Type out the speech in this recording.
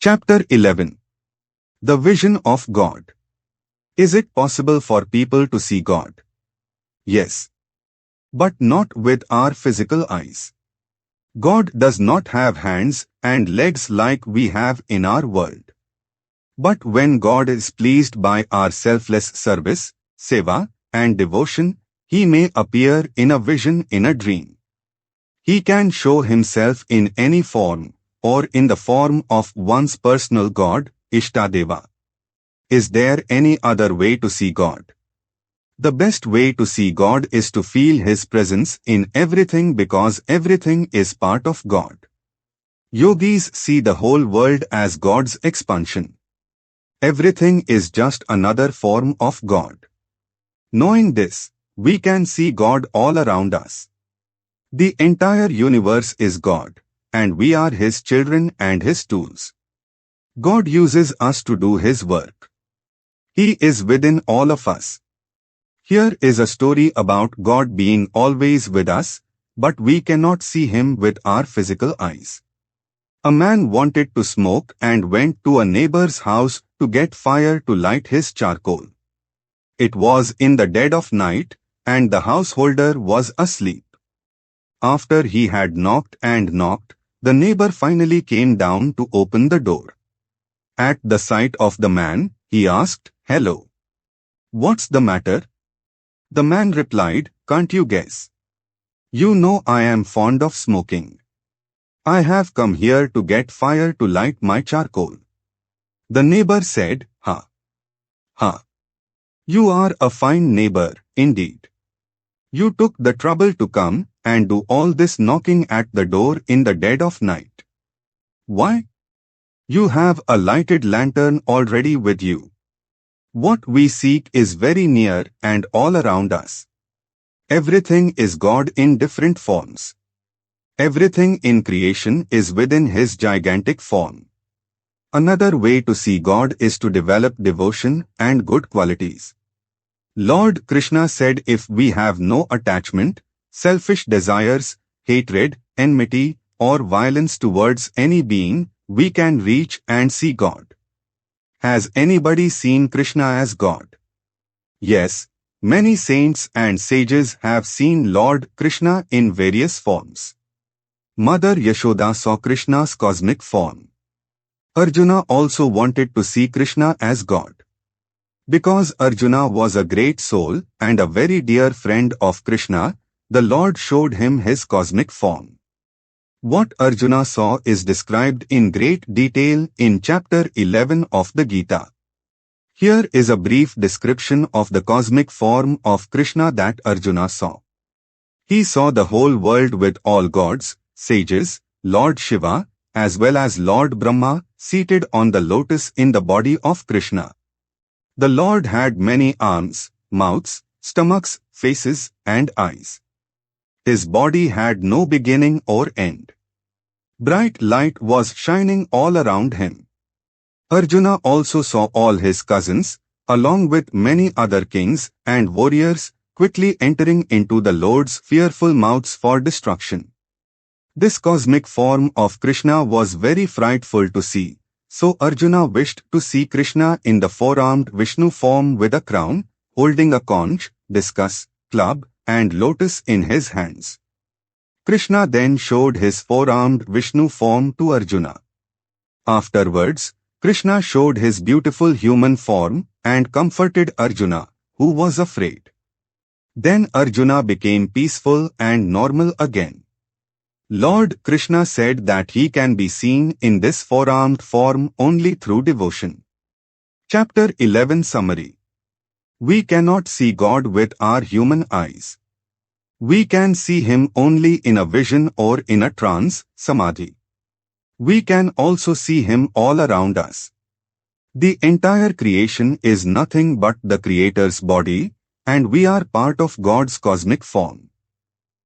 Chapter 11. The Vision of God. Is it possible for people to see God? Yes. But not with our physical eyes. God does not have hands and legs like we have in our world. But when God is pleased by our selfless service, seva, and devotion, He may appear in a vision in a dream. He can show Himself in any form, or in the form of one's personal God, Ishtadeva. Is there any other way to see God? The best way to see God is to feel His presence in everything because everything is part of God. Yogis see the whole world as God's expansion. Everything is just another form of God. Knowing this, we can see God all around us. The entire universe is God, and we are His children and His tools. God uses us to do His work. He is within all of us. Here is a story about God being always with us, but we cannot see Him with our physical eyes. A man wanted to smoke and went to a neighbor's house to get fire to light his charcoal. It was in the dead of night, and the householder was asleep. After he had knocked and knocked, the neighbor finally came down to open the door. At the sight of the man, he asked, "Hello. What's the matter?" The man replied, "Can't you guess? You know I am fond of smoking. I have come here to get fire to light my charcoal." The neighbor said, "Ha! Ha! You are a fine neighbor, indeed. You took the trouble to come and do all this knocking at the door in the dead of night. Why? You have a lighted lantern already with you. What we seek is very near and all around us. Everything is God in different forms. Everything in creation is within His gigantic form. Another way to see God is to develop devotion and good qualities. Lord Krishna said if we have no attachment, selfish desires, hatred, enmity, or violence towards any being, we can reach and see God. Has anybody seen Krishna as God? Yes, many saints and sages have seen Lord Krishna in various forms. Mother Yashoda saw Krishna's cosmic form. Arjuna also wanted to see Krishna as God. Because Arjuna was a great soul and a very dear friend of Krishna, the Lord showed him His cosmic form. What Arjuna saw is described in great detail in chapter 11 of the Gita. Here is a brief description of the cosmic form of Krishna that Arjuna saw. He saw the whole world with all gods, sages, Lord Shiva, as well as Lord Brahma, seated on the lotus in the body of Krishna. The Lord had many arms, mouths, stomachs, faces, and eyes. His body had no beginning or end. Bright light was shining all around Him. Arjuna also saw all his cousins, along with many other kings and warriors, quickly entering into the Lord's fearful mouths for destruction. This cosmic form of Krishna was very frightful to see, so Arjuna wished to see Krishna in the four-armed Vishnu form with a crown, holding a conch, discus, club, and lotus in his hands. Krishna then showed his four-armed Vishnu form to Arjuna. Afterwards, Krishna showed his beautiful human form and comforted Arjuna, who was afraid. Then Arjuna became peaceful and normal again. Lord Krishna said that He can be seen in this four-armed form only through devotion. Chapter 11 Summary. We cannot see God with our human eyes. We can see Him only in a vision or in a trance, samadhi. We can also see Him all around us. The entire creation is nothing but the Creator's body, and we are part of God's cosmic form.